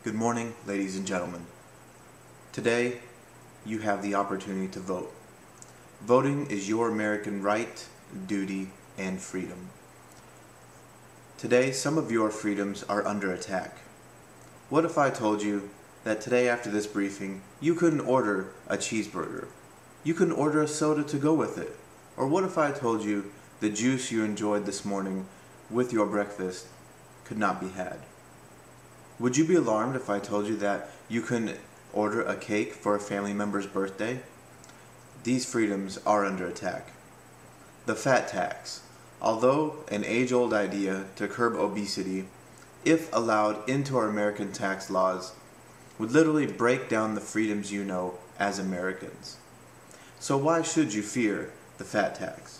Good morning, ladies and gentlemen. Today, you have the opportunity to vote. Voting is your American right, duty, and freedom. Today, some of your freedoms are under attack. What if I told you that today after this briefing, you couldn't order a cheeseburger? You couldn't order a soda to go with it? Or what if I told you the juice you enjoyed this morning with your breakfast could not be had? Would you be alarmed if I told you that you couldn't order a cake for a family member's birthday? These freedoms are under attack. The fat tax, although an age-old idea to curb obesity, if allowed into our American tax laws, would literally break down the freedoms you know as Americans. So why should you fear the fat tax?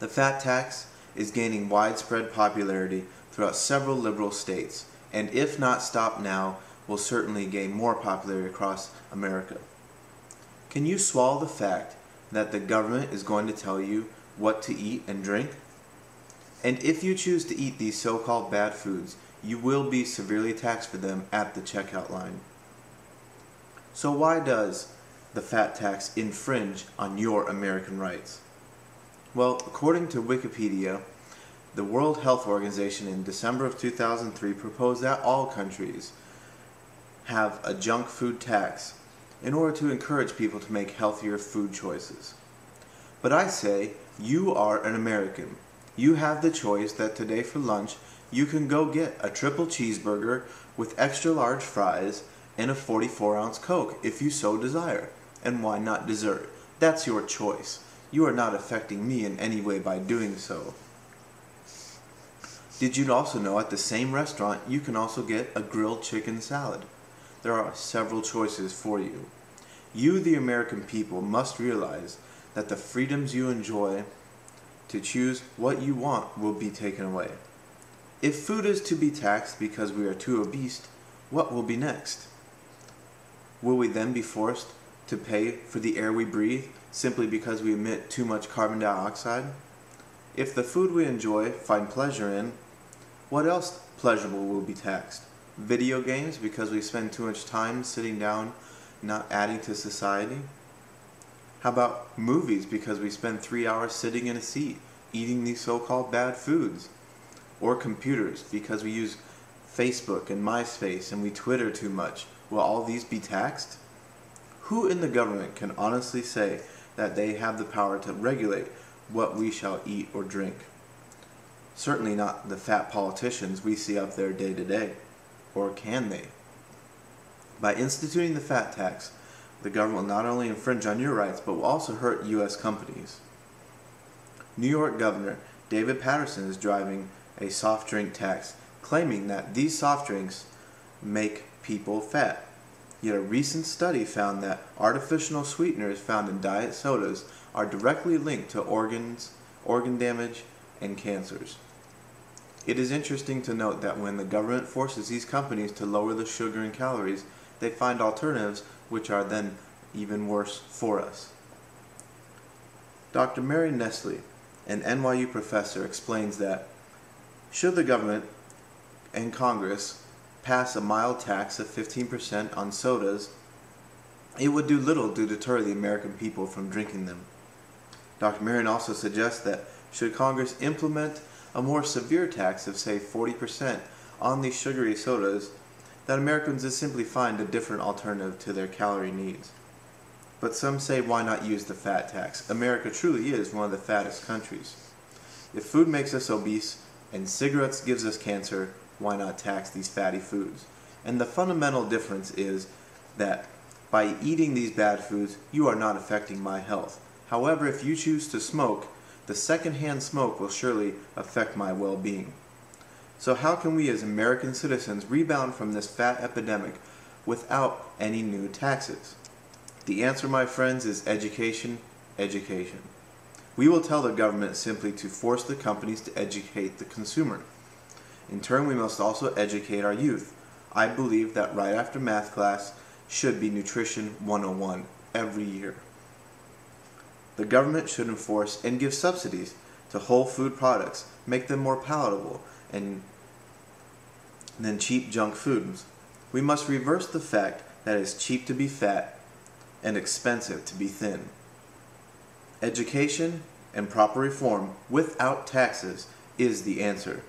The fat tax is gaining widespread popularity throughout several liberal states, and if not stopped now, will certainly gain more popularity across America. Can you swallow the fact that the government is going to tell you what to eat and drink? And if you choose to eat these so-called bad foods, you will be severely taxed for them at the checkout line. So why does the fat tax infringe on your American rights? Well, according to Wikipedia, the World Health Organization in December of 2003 proposed that all countries have a junk food tax in order to encourage people to make healthier food choices. But I say, you are an American. You have the choice that today for lunch you can go get a triple cheeseburger with extra large fries and a 44-ounce Coke if you so desire. And why not dessert? That's your choice. You are not affecting me in any way by doing so. Did you also know at the same restaurant you can also get a grilled chicken salad? There are several choices for you. You, the American people, must realize that the freedoms you enjoy to choose what you want will be taken away. If food is to be taxed because we are too obese, what will be next? Will we then be forced to pay for the air we breathe simply because we emit too much carbon dioxide? If the food we enjoy, find pleasure in, what else pleasurable will be taxed? Video games because we spend too much time sitting down, not adding to society? How about movies because we spend 3 hours sitting in a seat, eating these so-called bad foods? Or computers because we use Facebook and MySpace and we Twitter too much? Will all these be taxed? Who in the government can honestly say that they have the power to regulate what we shall eat or drink? Certainly not the fat politicians we see up there day to day. Or can they? By instituting the fat tax, the government will not only infringe on your rights, but will also hurt U.S. companies. New York Governor David Paterson is driving a soft drink tax, claiming that these soft drinks make people fat. Yet a recent study found that artificial sweeteners found in diet sodas are directly linked to organ damage, and cancers. It is interesting to note that when the government forces these companies to lower the sugar and calories, they find alternatives which are then even worse for us. Dr. Mary Nestle, an NYU professor, explains that should the government and Congress pass a mild tax of 15% on sodas, it would do little to deter the American people from drinking them. Dr. Marion also suggests that should Congress implement a more severe tax of, say, 40% on these sugary sodas, that Americans would simply find a different alternative to their calorie needs. But some say, why not use the fat tax? America truly is one of the fattest countries. If food makes us obese and cigarettes gives us cancer, why not tax these fatty foods? And the fundamental difference is that by eating these bad foods, you are not affecting my health. However, if you choose to smoke, the secondhand smoke will surely affect my well-being. So how can we as American citizens rebound from this fat epidemic without any new taxes? The answer, my friends, is education, education. We will tell the government simply to force the companies to educate the consumer. In turn, we must also educate our youth. I believe that right after math class should be Nutrition 101 every year. The government should enforce and give subsidies to whole food products, make them more palatable than cheap junk foods. We must reverse the fact that it is cheap to be fat and expensive to be thin. Education and proper reform without taxes is the answer.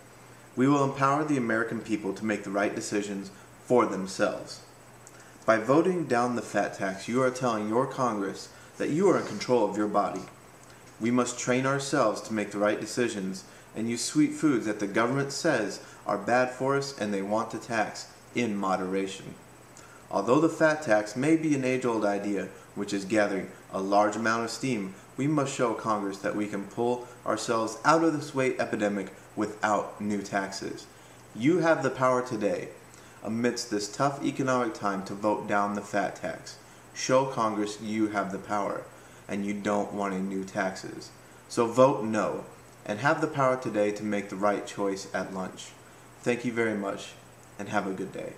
We will empower the American people to make the right decisions for themselves. By voting down the fat tax, you are telling your Congress that you are in control of your body. We must train ourselves to make the right decisions and use sweet foods that the government says are bad for us and they want to tax in moderation. Although the fat tax may be an age-old idea which is gathering a large amount of steam, we must show Congress that we can pull ourselves out of this weight epidemic without new taxes. You have the power today, amidst this tough economic time, to vote down the fat tax. Show Congress you have the power and you don't want any new taxes. So vote no and have the power today to make the right choice at lunch. Thank you very much and have a good day.